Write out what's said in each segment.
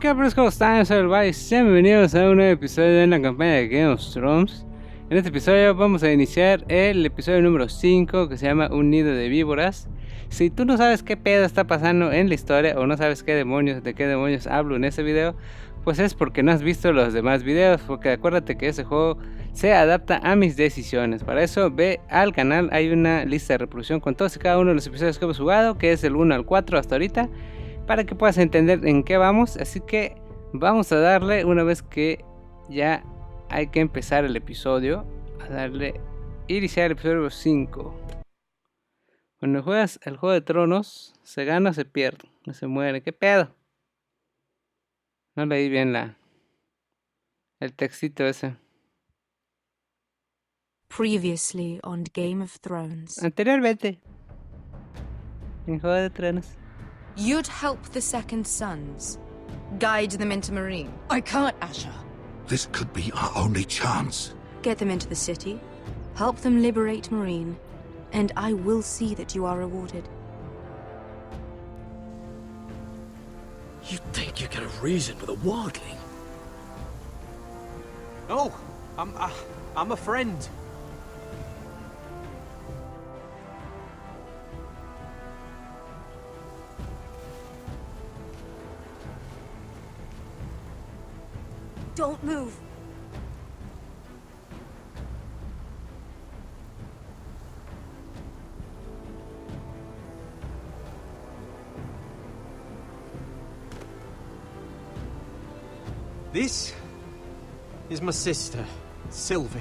¿Qué pues, ¿cómo están? Soy el Vice. Sean bienvenidos a un nuevo episodio de la campaña de Game of Thrones. En este episodio vamos a iniciar el episodio número 5, que se llama Un nido de víboras. Si tú no sabes qué pedo está pasando en la historia, o no sabes de qué demonios hablo en este video, pues es porque no has visto los demás videos, porque acuérdate que ese juego se adapta a mis decisiones. Para eso ve al canal, hay una lista de reproducción con todos y cada uno de los episodios que hemos jugado, que es del 1 al 4 hasta ahorita, para que puedas entender en qué vamos. Así que vamos a darle, una vez que ya hay que empezar el episodio, a darle iniciar el episodio 5. Cuando juegas el juego de tronos, se gana o se pierde, no se muere. ¿Qué pedo? No leí bien el textito ese. Previously on Game of Thrones. Anteriormente en Juego de Tronos. You'd help the Second Sons. Guide them into Marine. I can't, Asher. This could be our only chance. Get them into the city. Help them liberate Marine. And I will see that you are rewarded. You think you can reason with a wildling? No, I'm a friend. Don't move. This is my sister, Sylvie.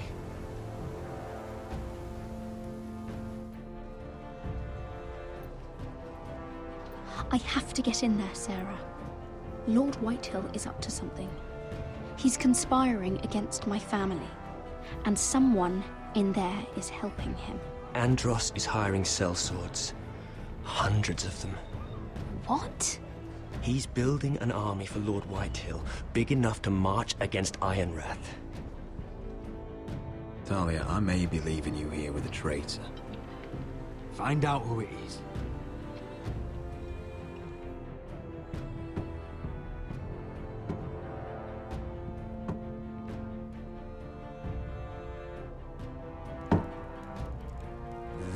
I have to get in there, Sarah. Lord Whitehill is up to something. He's conspiring against my family, and someone in there is helping him. Andros is hiring sellswords. Hundreds of them. What? He's building an army for Lord Whitehill, big enough to march against Ironrath. Talia, I may be leaving you here with a traitor. Find out who it is.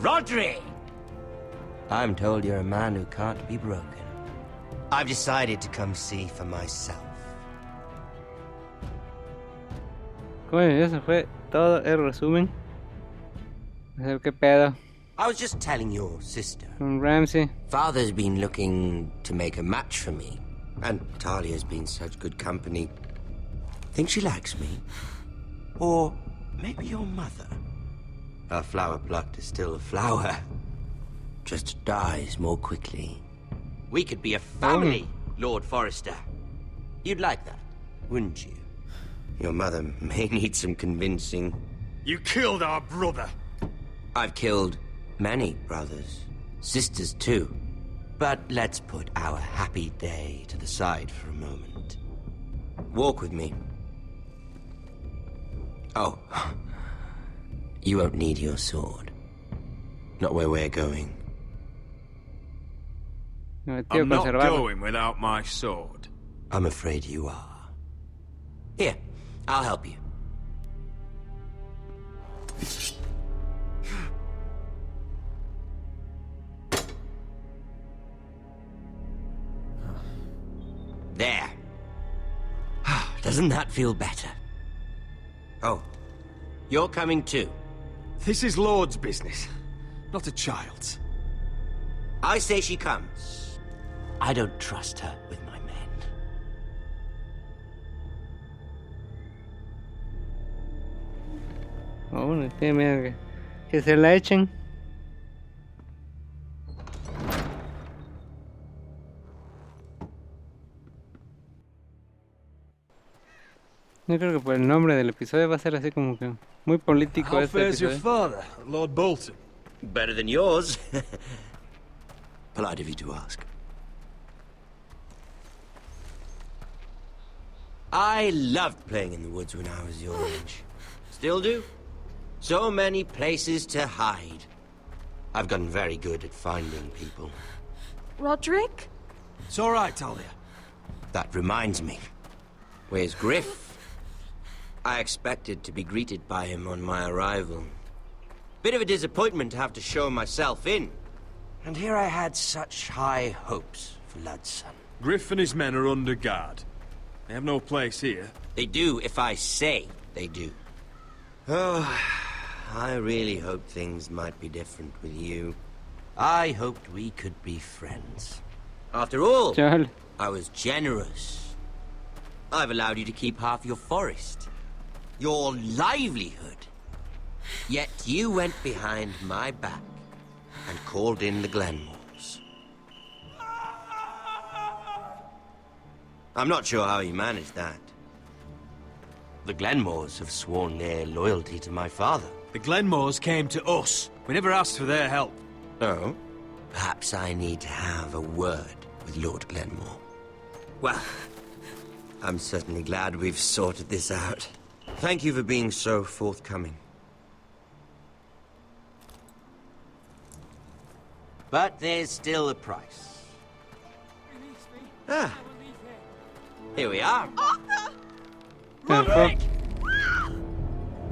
Rodri! I'm told you're a man who can't be broken. I've decided to come see for myself. Bueno, eso fue todo el resumen. A ver qué pedo I was just telling your sister. con Ramsey. Father's been looking to make a match for me. And Talia's been such good company. Think she likes me? Or maybe your mother? A flower plucked is still a flower. Just dies more quickly. We could be a family, Lord Forrester. You'd like that, wouldn't you? Your mother may need some convincing. You killed our brother. I've killed many brothers, sisters too. But let's put our happy day to the side for a moment. Walk with me. Oh, you won't need your sword. Not where we're going. I'm not going without my sword. I'm afraid you are. Here, I'll help you. There. Doesn't that feel better? Oh, you're coming too. This is Lord's business, not a child's. I say she comes. I don't trust her with my men. Oh, no tiene miedo que se la echen. Yo creo que por el nombre del episodio va a ser así como que muy político. How fares your father, Lord Bolton? Better than yours. Polite of you to ask. I loved playing in the woods when I was your age. Still do. So many places to hide. I've gotten very good at finding people. Roderick? It's all right, Talia. That reminds me. Where's Griff? I expected to be greeted by him on my arrival. Bit of a disappointment to have to show myself in. And here I had such high hopes for Ludson. Griff and his men are under guard. They have no place here. They do if I say they do. Oh, I really hoped things might be different with you. I hoped we could be friends. After all, Chale. I was generous. I've allowed you to keep half your forest. Your livelihood. Yet you went behind my back and called in the Glenmores. I'm not sure how you managed that. The Glenmores have sworn their loyalty to my father. The Glenmores came to us. We never asked for their help. Oh? Perhaps I need to have a word with Lord Glenmore. Well, I'm certainly glad we've sorted this out. Thank you for being so forthcoming. But there's still a price. Ah. Here we are. Fuck.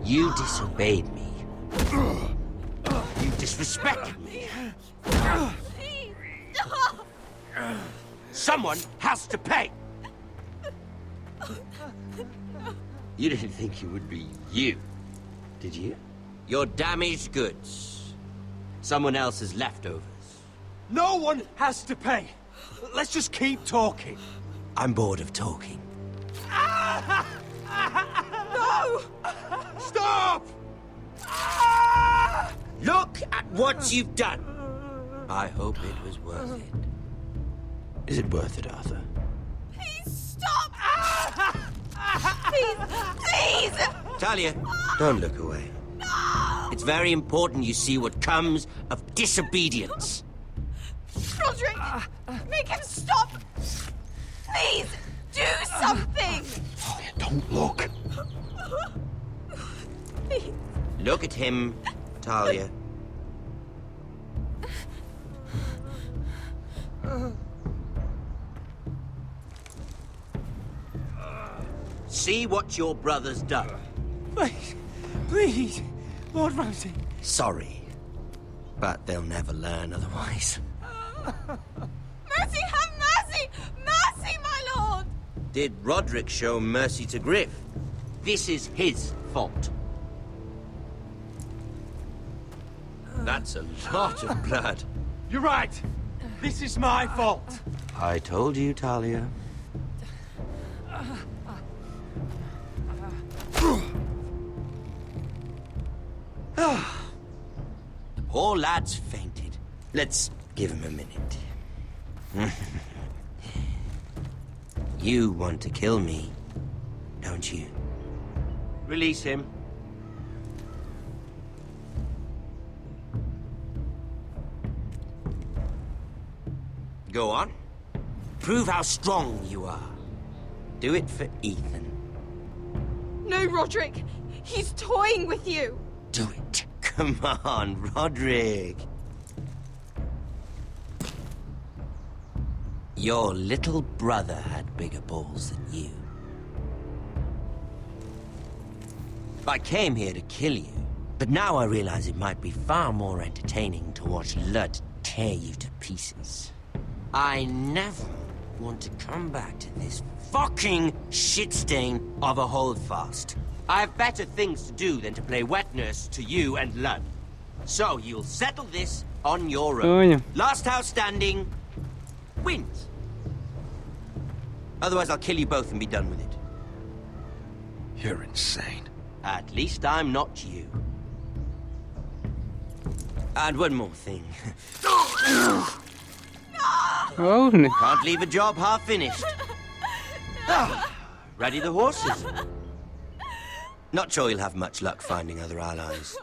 You disobeyed me. You disrespected me. Someone has to pay. You didn't think it would be you, did you? Your damaged goods. Someone else's leftovers. No one has to pay. Let's just keep talking. I'm bored of talking. No! Stop! Look at what you've done. I hope it was worth it. Is it worth it, Arthur? Please stop! Please! Please! Talia, don't look away. It's very important you see what comes of disobedience. Roderick! Make him stop! Please! Do something! Talia, don't look. Please. Look at him, Talia. See what your brother's done. Please, please, Lord Ramsay. Sorry, but they'll never learn otherwise. Mercy, have mercy! Mercy, my lord! Did Roderick show mercy to Griff? This is his fault. That's a lot of blood. You're right. This is my fault. I told you, Talia. The poor lad's fainted. Let's give him a minute. You want to kill me, don't you? Release him. Go on. Prove how strong you are. Do it for Ethan. No, Roderick! He's toying with you! Do it. Come on, Roderick. Your little brother had bigger balls than you. I came here to kill you, but now I realize it might be far more entertaining to watch Lud tear you to pieces. I never want to come back to this fucking shit stain of a holdfast. I have better things to do than to play wet nurse to you and Lud. So you'll settle this on your own. Coño. Last house standing wins. Otherwise I'll kill you both and be done with it. You're insane. At least I'm not you. And one more thing. Oh, no. Can't leave a job half finished. Ready the horses? Not sure you'll have much luck finding other allies.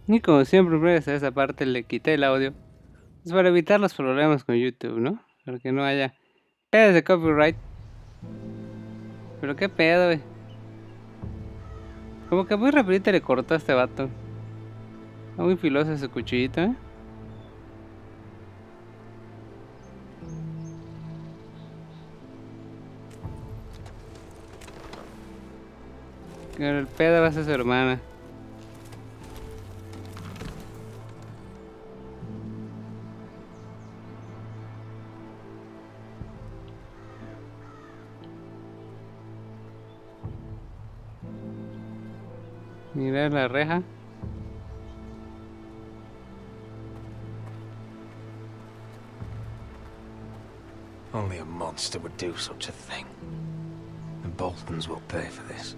Y como siempre, pues, a esa parte le quité el audio. Es para evitar los problemas con YouTube, ¿no? Para que no haya pedos de copyright. Pero qué pedo, güey. Como que muy rapidito le cortó a este vato. Está muy filoso ese cuchillito, ¿eh? Pero el pedo va a ser su hermana. Mira la reja. Only a monster would do such a thing. The Boltons will pay for this.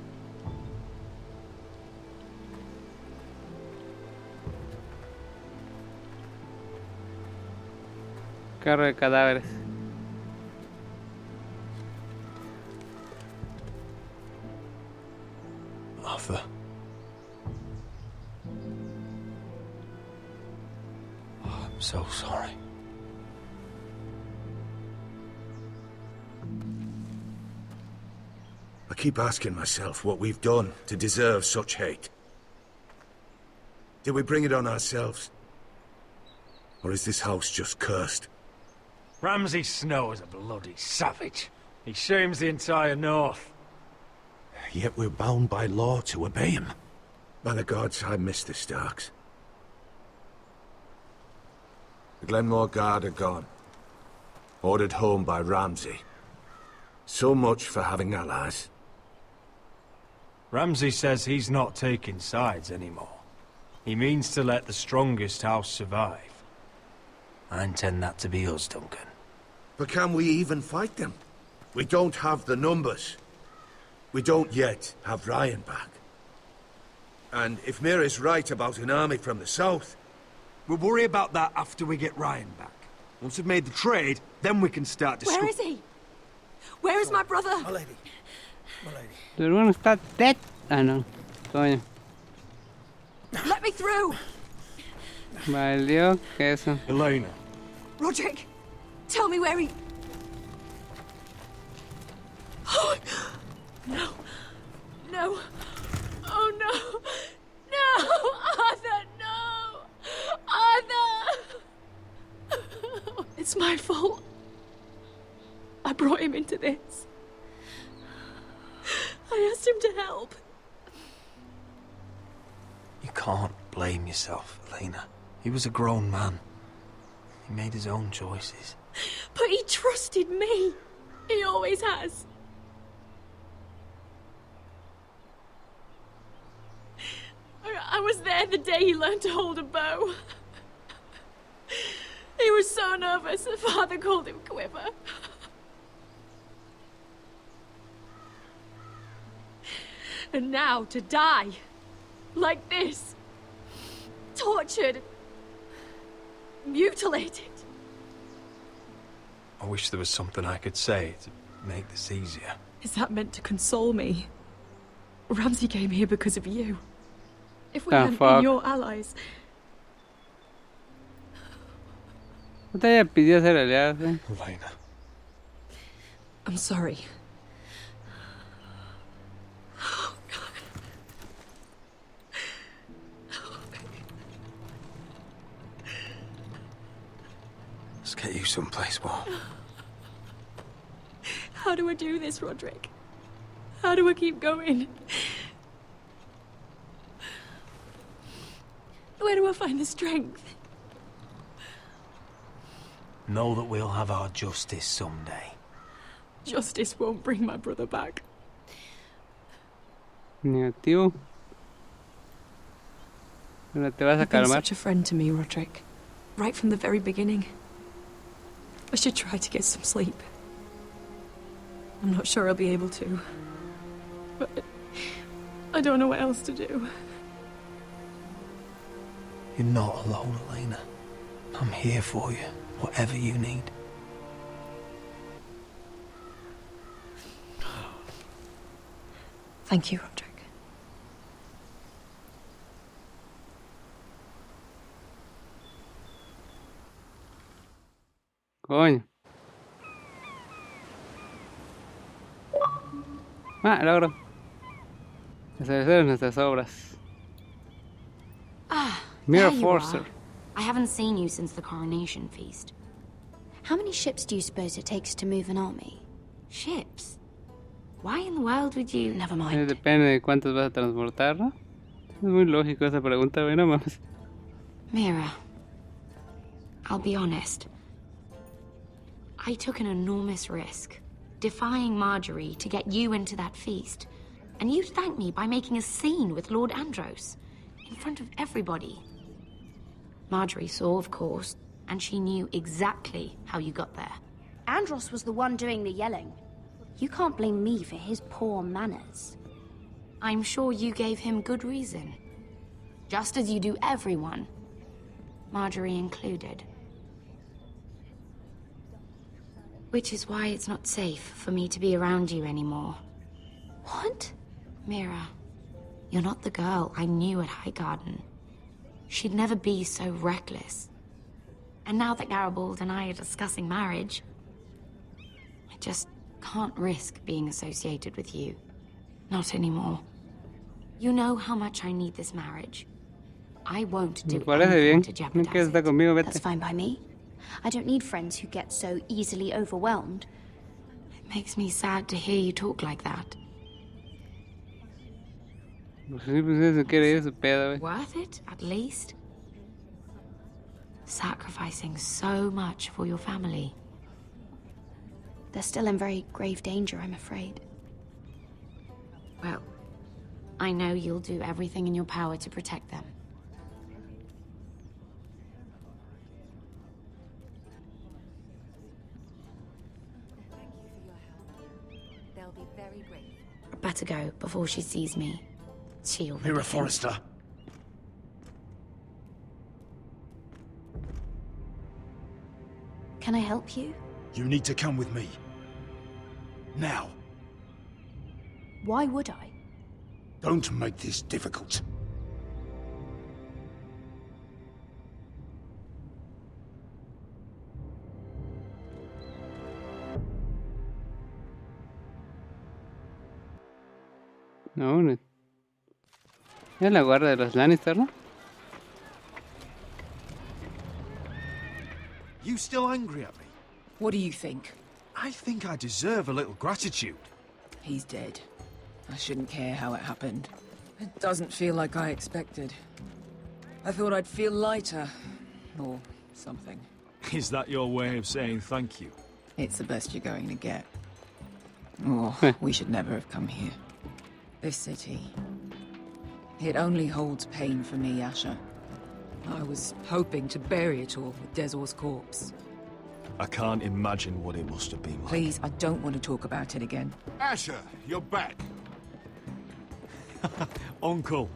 Carro de cadáveres. Arthur. Oh, I'm so sorry. I keep asking myself what we've done to deserve such hate. Did we bring it on ourselves? Or is this house just cursed? Ramsay Snow is a bloody savage. He shames the entire North. Yet we're bound by law to obey him. By the gods, I miss the Starks. The Glenmore Guard are gone. Ordered home by Ramsay. So much for having allies. Ramsay says he's not taking sides anymore. He means to let the strongest house survive. I intend that to be us, Duncan. But can we even fight them? We don't have the numbers. We don't yet have Ryan back. And if Mira's right about an army from the south... We'll worry about that after we get Ryan back. Once we've made the trade, then we can start to... Where is he? Where is my brother? My lady. My lady. Tu hermano está dead. Ah, no. Coño. Let me through! Valió queso. Elena. Roderick, tell me where he... Oh, no. No. Oh, no. No! Arthur, no! Arthur! It's my fault. I brought him into this. I asked him to help. You can't blame yourself, Elena. He was a grown man. He made his own choices. But he trusted me. He always has. I was there the day he learned to hold a bow. He was so nervous, the father called him Quiver. And now to die, like this, tortured, mutilated. I wish there was something I could say to make this easier. Is that meant to console me? Ramsay came here because of you. If we hadn't been your allies... No te haya pedido ser aliado, ¿eh? Elena. I'm sorry. Let's get you someplace warm. How do I do this, Roderick? How do I keep going? Where do I find the strength? Know that we'll have our justice someday. Justice won't bring my brother back. Negativo. Pero te vas a You've been calmar. such a friend to me, Roderick. Right from the very beginning. I should try to get some sleep. I'm not sure I'll be able to. But I don't know what else to do. You're not alone, Elena. I'm here for you, whatever you need. Thank you, Roderick. Coño. Logro. Establecer nuestras obras. There Mirror you Forcer. are. I haven't seen you since the coronation feast. How many ships do you suppose it takes to move an army? Ships? Why in the world would you... Never mind. Depende de cuántos vas a transportar, ¿no? Es muy lógico esa pregunta, güey, no mames. Mira, I'll be honest. I took an enormous risk, defying Marjorie to get you into that feast. And you thanked me by making a scene with Lord Andros, in front of everybody. Marjorie saw, of course, and she knew exactly how you got there. Andros was the one doing the yelling. You can't blame me for his poor manners. I'm sure you gave him good reason. Just as you do everyone. Marjorie included. Which is why it's not safe for me to be around you anymore. What? Mira, you're not the girl I knew at Highgarden. She'd never be so reckless. And now that Garibald and I are discussing marriage, I just can't risk being associated with you. Not anymore. You know how much I need this marriage. I won't do anything to jeopardize it. That's fine by me. I don't need friends who get so easily overwhelmed. It makes me sad to hear you talk like that. Pues eso quiere ir su pedo, güey. Worth it, at least? Sacrificing so much for your family. They're still in very grave danger, I'm afraid. Well, I know you'll do everything in your power to protect them. They'll be very grateful. I'd better go before she sees me. She already Mira, thinks- Forrester. Can I help you? You need to come with me. Now. Why would I? Don't make this difficult. No, es la guardia de los Lannister, ¿no? You still angry at me? What do you think? I think I deserve a little gratitude. He's dead. I shouldn't care how it happened. It doesn't feel like I expected. I thought I'd feel lighter. Or something. Is that your way of saying thank you? It's the best you're going to get. Oh, we should never have come here. This city. It only holds pain for me, Asher. I was hoping to bury it all with Dezor's corpse. I can't imagine what it must have been like. Please, I don't want to talk about it again. Asher, you're back. Uncle.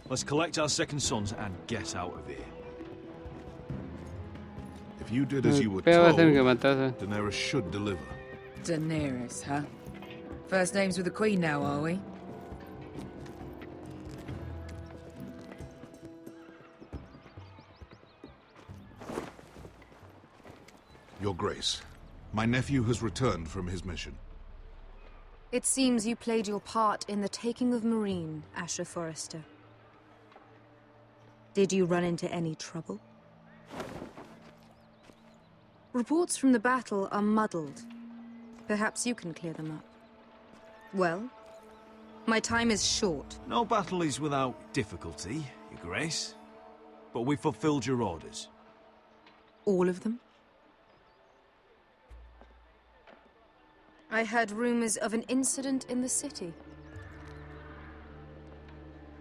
Let's collect our second sons and get out of here. If you did as you were Pero va a told, tener que matarse. Daenerys should deliver. Daenerys, huh? First names with the Queen now, are we? Your Grace, my nephew has returned from his mission. It seems you played your part in the taking of Marine, Asher Forrester. Did you run into any trouble? Reports from the battle are muddled. Perhaps you can clear them up. Well, my time is short. No battle is without difficulty, Your Grace. But we fulfilled your orders. All of them? I heard rumors of an incident in the city.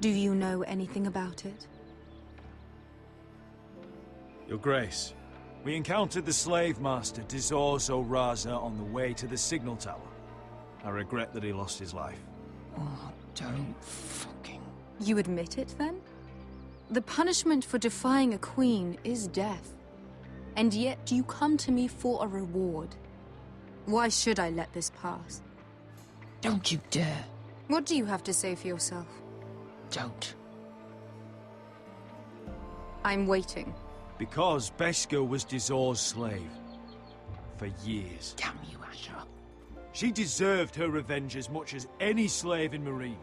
Do you know anything about it? Your Grace, we encountered the slave master Dizor Zoraza on the way to the signal tower. I regret that he lost his life. Oh, don't fucking... You admit it, then? The punishment for defying a queen is death. And yet you come to me for a reward. Why should I let this pass? Don't you dare. What do you have to say for yourself? Don't. I'm waiting. Because Beskar was Dizor's slave. For years. Damn you, Asher. She deserved her revenge as much as any slave in Marine.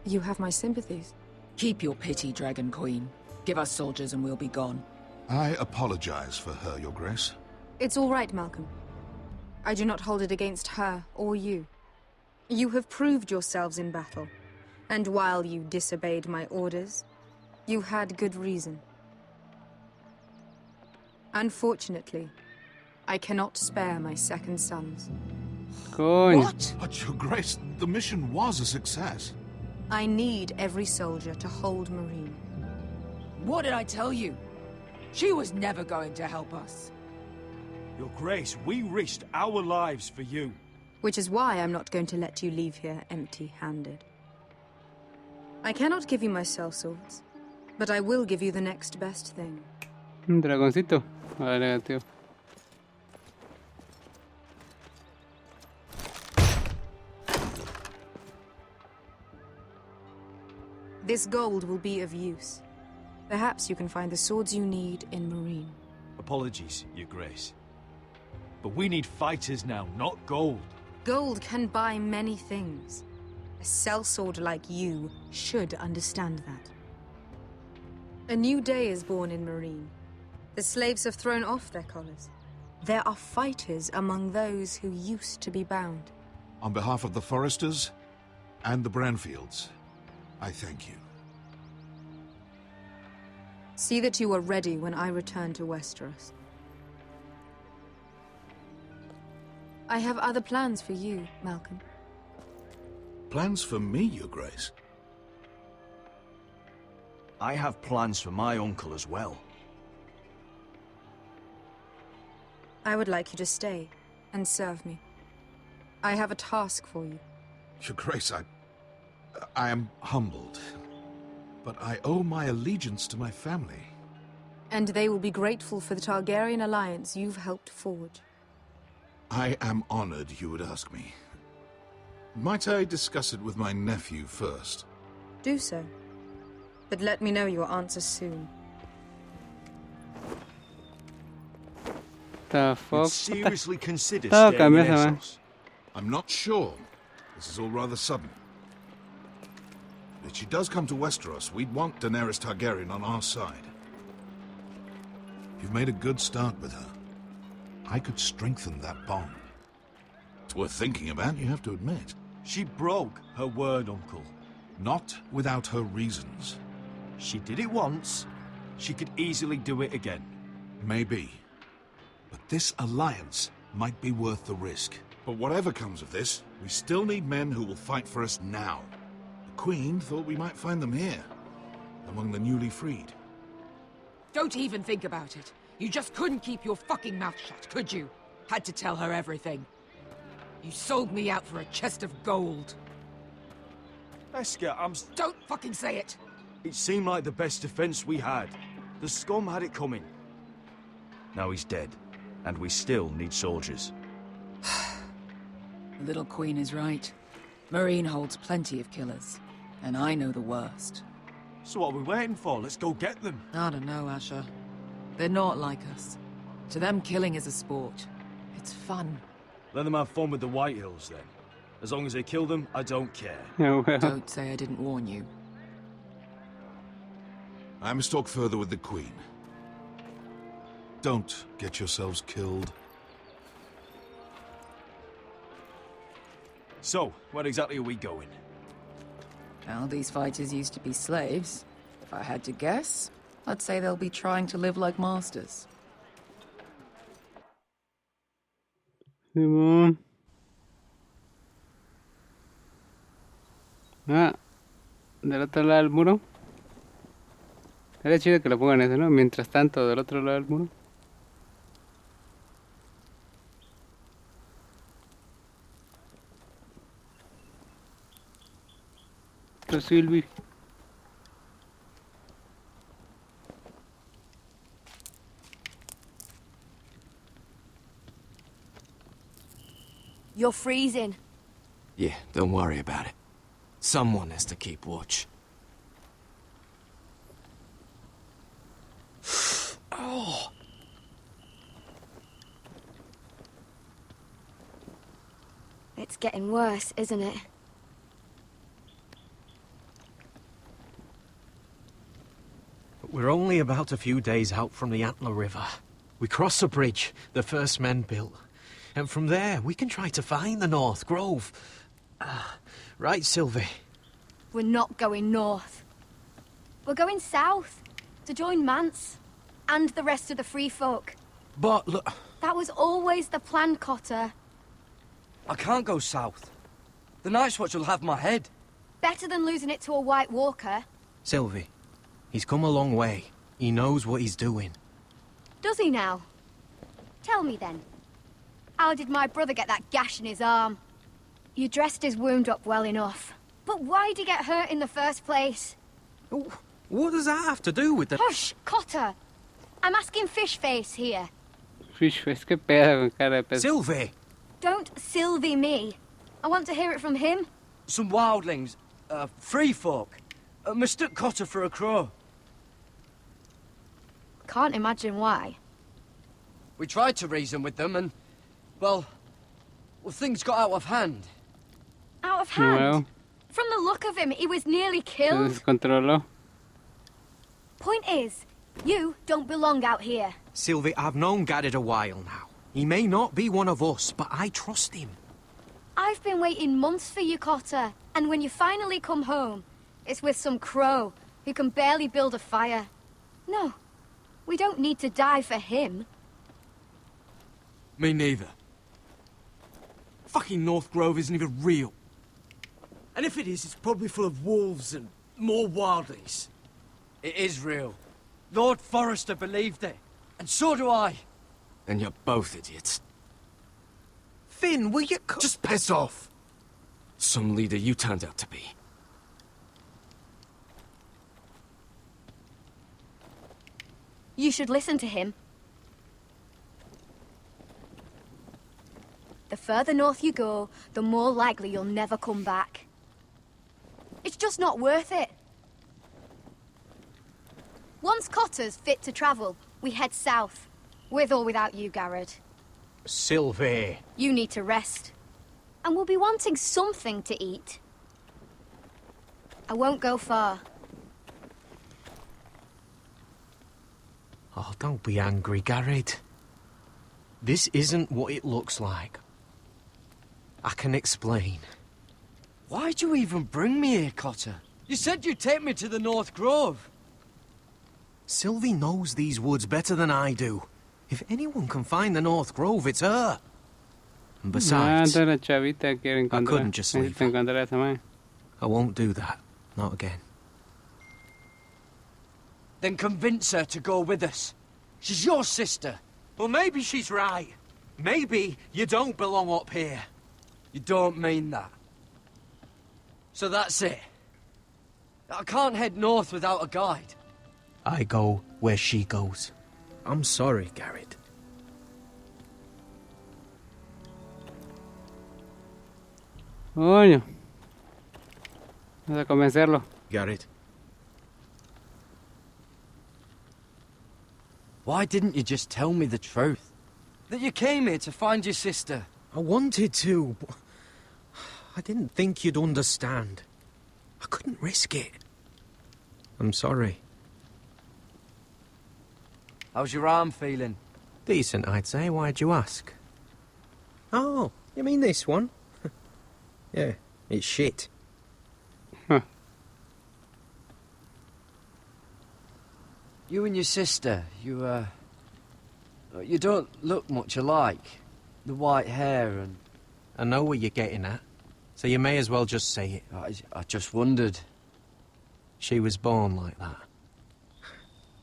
You have my sympathies. Keep your pity, Dragon Queen. Give us soldiers and we'll be gone. I apologize for her, Your Grace. It's all right, Malcolm. I do not hold it against her or you. You have proved yourselves in battle, and while you disobeyed my orders, you had good reason. Unfortunately, I cannot spare my second sons. Coño. What? But Your Grace, the mission was a success. I need every soldier to hold Marine. What did I tell you? She was never going to help us. Your Grace, we risked our lives for you. Which is why I'm not going to let you leave here empty-handed. I cannot give you my sellswords, but I will give you the next best thing. Un dragoncito. Vale, negativo. This gold will be of use. Perhaps you can find the swords you need in Marine. Apologies, Your Grace. But we need fighters now, not gold. Gold can buy many things. A sellsword like you should understand that. A new day is born in Marine. The slaves have thrown off their collars. There are fighters among those who used to be bound. On behalf of the Foresters and the Branfields, I thank you. See that you are ready when I return to Westeros. I have other plans for you, Malcolm. Plans for me, Your Grace? I have plans for my uncle as well. I would like you to stay and serve me. I have a task for you. Your Grace, I am humbled, but I owe my allegiance to my family. And they will be grateful for the Targaryen alliance you've helped forge. I am honored you would ask me. Might I discuss it with my nephew first? Do so. But let me know your answer soon. The fuck? Seriously consider Todo staying cambió in esa man. Essos. I'm not sure. This is all rather sudden. If she does come to Westeros, we'd want Daenerys Targaryen on our side. You've made a good start with her. I could strengthen that bond. It's worth thinking about, you have to admit. She broke her word, Uncle. Not without her reasons. She did it once. She could easily do it again. Maybe. But this alliance might be worth the risk. But whatever comes of this, we still need men who will fight for us now. The Queen thought we might find them here, among the newly freed. Don't even think about it. You just couldn't keep your fucking mouth shut, could you? Had to tell her everything. You sold me out for a chest of gold. Beskar, Don't fucking say it! It seemed like the best defense we had. The scum had it coming. Now he's dead, and we still need soldiers. The little queen is right. Marine holds plenty of killers, and I know the worst. So what are we waiting for? Let's go get them. I don't know, Asher. They're not like us. To them, killing is a sport. It's fun. Let them have fun with the White Hills, then. As long as they kill them, I don't care. Oh, well. Don't say I didn't warn you. I must talk further with the Queen. Don't get yourselves killed. So, where exactly are we going? Well, these fighters used to be slaves. If I had to guess, I'd say they'll be trying to live like masters. Simón. Ah, del otro lado del muro. Sería chido que lo pongan eso, ¿no? Mientras tanto, del otro lado del muro. Silvi. You're freezing. Yeah, don't worry about it. Someone has to keep watch. It's getting worse, isn't it? We're only about a few days out from the Antler River. We cross a bridge the first men built. And from there, we can try to find the North Grove. Right, Sylvie? We're not going north. We're going south to join Mance and the rest of the free folk. But look... That was always the plan, Cotter. I can't go south. The Night's Watch will have my head. Better than losing it to a White Walker. Sylvie, he's come a long way. He knows what he's doing. Does he now? Tell me then. How did my brother get that gash in his arm? You dressed his wound up well enough. But why'd he get hurt in the first place? What does that have to do with the... Hush, Cotter! I'm asking Fishface here. Fishface, qué pedo con cara de pez. Sylvie! Don't Sylvie me. I want to hear it from him. Some wildlings, free folk, mistook Cotter for a crow. Can't imagine why. We tried to reason with them and, well, things got out of hand. Out of hand? Well, From the look of him, he was nearly se killed. descontroló. Point is, you don't belong out here. Sylvie, I've known Garrett a while now. He may not be one of us, but I trust him. I've been waiting months for you, Cotter. And when you finally come home, it's with some crow who can barely build a fire. No, we don't need to die for him. Me neither. Fucking North Grove isn't even real. And if it is, it's probably full of wolves and more wildlings. It is real. Lord Forrester believed it. And so do I. And you're both idiots. Finn, will you... Just piss off. Some leader you turned out to be. You should listen to him. The further north you go, the more likely you'll never come back. It's just not worth it. Once Cotter's fit to travel, we head south. With or without you, Garrett. Sylvie. You need to rest. And we'll be wanting something to eat. I won't go far. Oh, don't be angry, Garrett. This isn't what it looks like. I can explain. Why'd you even bring me here, Cotter? You said you'd take me to the North Grove. Sylvie knows these woods better than I do. If anyone can find the North Grove, it's her. And besides, La chavita quiere encontrar. I couldn't just leave Necesita encontrar a esa madre. I won't do that. Not again. Then convince her to go with us. She's your sister. Well, maybe she's right. Maybe you don't belong up here. You don't mean that. So that's it. I can't head north without a guide. I go where she goes. I'm sorry, Garrett. Coño. Vamos a convencerlo. Garrett. Why didn't you just tell me the truth? That you came here to find your sister? I wanted to, but I didn't think you'd understand. I couldn't risk it. I'm sorry. How's your arm feeling? Decent, I'd say. Why'd you ask? Oh, you mean this one? Yeah, it's shit. Huh. You and your sister, you don't look much alike. The white hair and... I know what you're getting at, so you may as well just say it. I just wondered. She was born like that.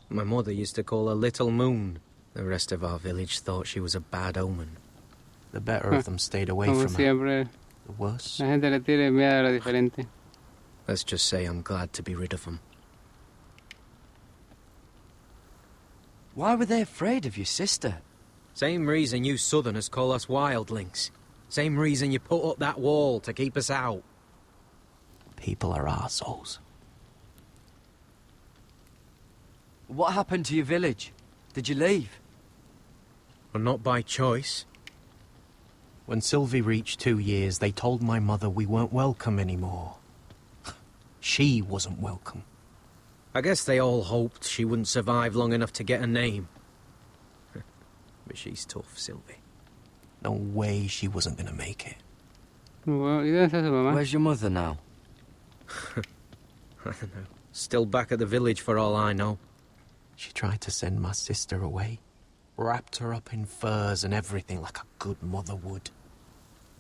My mother used to call her Little Moon. The rest of our village thought she was a bad omen. The better of them stayed away Como from siempre, her. The worse. la gente le tiene miedo a lo diferente. Let's just say I'm glad to be rid of them. Why were they afraid of your sister? Same reason you Southerners call us wildlings. Same reason you put up that wall to keep us out. People are arseholes. What happened to your village? Did you leave? Well, not by choice. When Sylvie reached 2 years, they told my mother we weren't welcome anymore. She wasn't welcome. I guess they all hoped she wouldn't survive long enough to get a name. But she's tough, Sylvie. No way she wasn't gonna make it. Well, ¿y dónde está su mamá? Where's your mother now? I don't know. Still back at the village for all I know. She tried to send my sister away. Wrapped her up in furs and everything like a good mother would.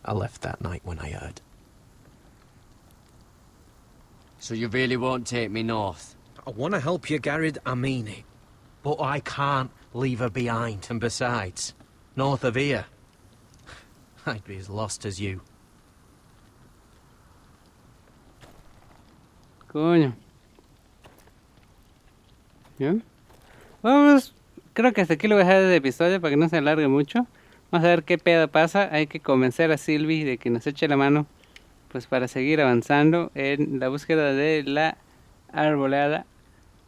I left that night when I heard. So you really won't take me north? I want to help you, Garrett, I mean it. But I can't leave her behind. And besides, north of here, I'd be as lost as you. Coño. ¿Bien? Vamos, creo que hasta aquí lo voy a dejar de episodio para que no se alargue mucho. Vamos a ver qué pedo pasa. Hay que convencer a Sylvie de que nos eche la mano, pues para seguir avanzando en la búsqueda de la arboleda.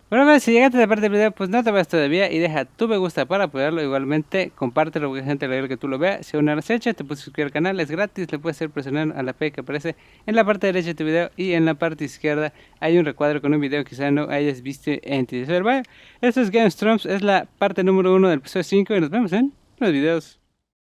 Bueno, pues, si llegaste a esta parte del video, pues no te vayas todavía y deja tu me gusta para apoyarlo. Igualmente, compártelo porque hay gente le que tú lo veas. Si aún no lo has hecho, te puedes suscribir al canal, es gratis. Le puedes hacer presionar a la P que aparece en la parte derecha de tu video y en la parte izquierda hay un recuadro con un video que quizá no hayas visto en tu server. Esto es Thrones, es la parte número 1 del episodio 5 y nos vemos en los videos.